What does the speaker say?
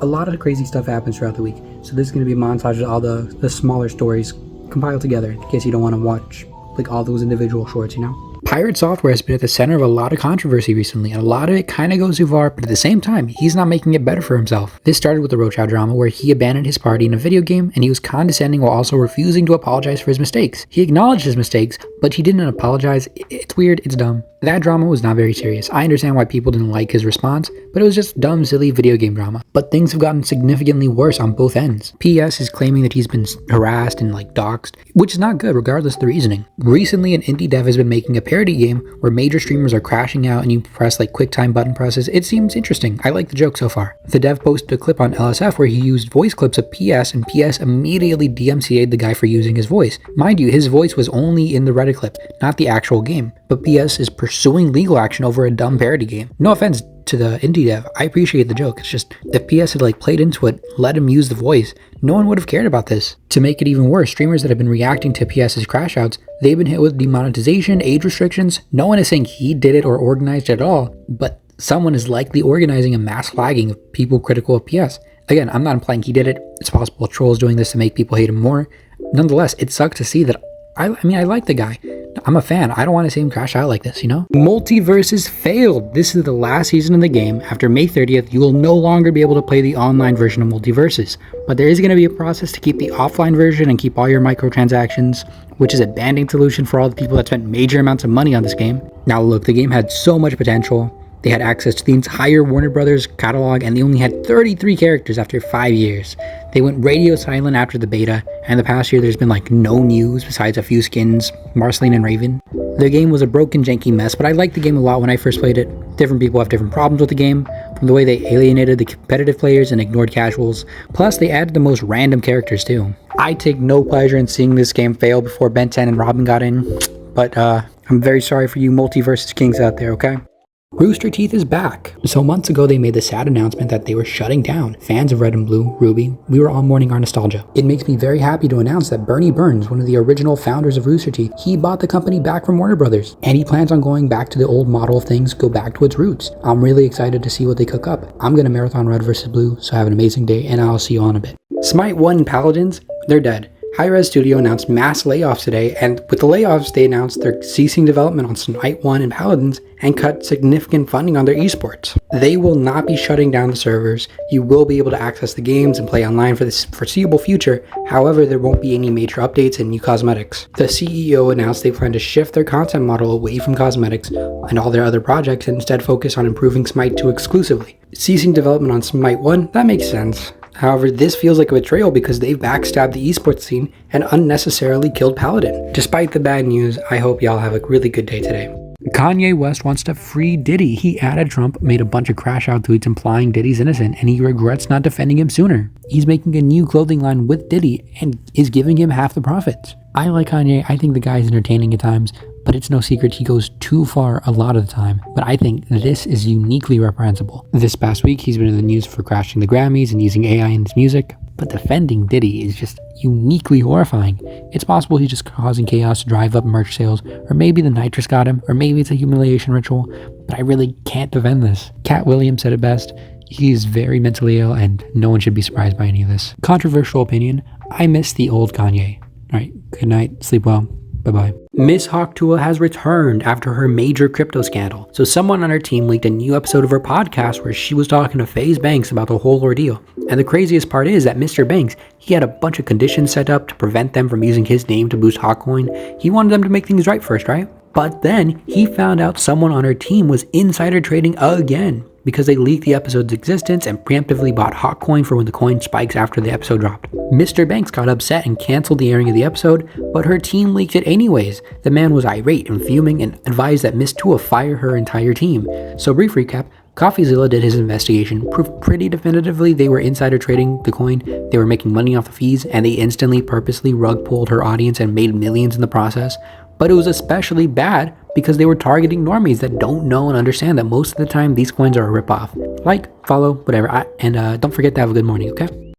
A lot of crazy stuff happens throughout the week, so this is going to be a montage of all the smaller stories compiled together in case you don't want to watch like all those individual shorts, you know? Pirate Software has been at the center of a lot of controversy recently, and a lot of it kind of goes too far, but at the same time, he's not making it better for himself. This started with the Roach Out drama where he abandoned his party in a video game, and he was condescending while also refusing to apologize for his mistakes. He acknowledged his mistakes, but he didn't apologize. It's weird, it's dumb. That drama was not very serious. I understand why people didn't like his response, but it was just dumb, silly video game drama. But things have gotten significantly worse on both ends. PS is claiming that he's been harassed and doxxed, which is not good regardless of the reasoning. Recently, an indie dev has been making a parody game where major streamers are crashing out and you press QuickTime button presses. It seems interesting. I like the joke so far. The dev posted a clip on LSF where he used voice clips of PS, and PS immediately DMCA'd the guy for using his voice. Mind you, his voice was only in the Reddit clip, not the actual game. But PS is pursuing legal action over a dumb parody game. No offense to the indie dev, I appreciate the joke. It's just, if PS had played into it, let him use the voice, no one would have cared about this. To make it even worse, streamers that have been reacting to PS's crash outs, they've been hit with demonetization, age restrictions. No one is saying he did it or organized it at all, but someone is likely organizing a mass flagging of people critical of PS. Again, I'm not implying he did it. It's possible trolls doing this to make people hate him more. Nonetheless, it sucks to see that. I like the guy. I'm a fan. I don't want to see him crash out like this, you know? Multiverses failed. This is the last season of the game. After May 30th, you will no longer be able to play the online version of Multiverses. But there is going to be a process to keep the offline version and keep all your microtransactions, which is a banding solution for all the people that spent major amounts of money on this game. Now look, the game had so much potential. They had access to the entire Warner Brothers catalog, and they only had 33 characters after 5 years. They went radio silent after the beta, and the past year there's been no news besides a few skins, Marceline and Raven. The game was a broken, janky mess, but I liked the game a lot when I first played it. Different people have different problems with the game, from the way they alienated the competitive players and ignored casuals. Plus, they added the most random characters too. I take no pleasure in seeing this game fail before Ben 10 and Robin got in, but I'm very sorry for you Multiverses kings out there, okay? Rooster Teeth is back. So months ago they made the sad announcement that they were shutting down. Fans of Red and Blue, Ruby, we were all mourning our nostalgia. It makes me very happy to announce that Bernie Burns, one of the original founders of Rooster Teeth, he bought the company back from Warner Brothers, and he plans on going back to the old model of things, go back to its roots. I'm really excited to see what they cook up. I'm gonna marathon Red vs. Blue, so have an amazing day, and I'll see you all in a bit. Smite 1 and Paladins, they're dead. Hi-Rez Studio announced mass layoffs today, and with the layoffs, they announced they're ceasing development on Smite 1 and Paladins and cut significant funding on their esports. They will not be shutting down the servers. You will be able to access the games and play online for the foreseeable future. However, there won't be any major updates and new cosmetics. The CEO announced they plan to shift their content model away from cosmetics and all their other projects and instead focus on improving Smite 2 exclusively. Ceasing development on Smite 1, that makes sense. However, this feels like a betrayal because they've backstabbed the esports scene and unnecessarily killed Paladin. Despite the bad news, I hope y'all have a really good day today. Kanye West wants to free Diddy. He added Trump, made a bunch of crash out tweets implying Diddy's innocent, and he regrets not defending him sooner. He's making a new clothing line with Diddy and is giving him half the profits. I like Kanye. I think the guy is entertaining at times, but it's no secret he goes too far a lot of the time. But I think this is uniquely reprehensible. This past week, he's been in the news for crashing the Grammys and using AI in his music, but defending Diddy is just uniquely horrifying. It's possible he's just causing chaos to drive up merch sales, or maybe the nitrous got him, or maybe it's a humiliation ritual, but I really can't defend this. Cat Williams said it best. He's very mentally ill, and no one should be surprised by any of this. Controversial opinion, I miss the old Kanye. Alright, good night, sleep well. Bye-bye. Miss Hawktua has returned after her major crypto scandal. So someone on her team leaked a new episode of her podcast where she was talking to FaZe Banks about the whole ordeal. And the craziest part is that Mr. Banks, he had a bunch of conditions set up to prevent them from using his name to boost Hawkcoin. He wanted them to make things right first, right? But then he found out someone on her team was insider trading again, because they leaked the episode's existence and preemptively bought Hawkcoin for when the coin spikes after the episode dropped. Mr. Banks got upset and canceled the airing of the episode, but her team leaked it anyways. The man was irate and fuming and advised that Miss Tua fire her entire team. So brief recap, CoffeeZilla did his investigation, proved pretty definitively they were insider trading the coin, they were making money off the fees, and they instantly purposely rug pulled her audience and made millions in the process. But it was especially bad because they were targeting normies that don't know and understand that most of the time these coins are a ripoff. Like, follow, whatever, and don't forget to have a good morning, okay?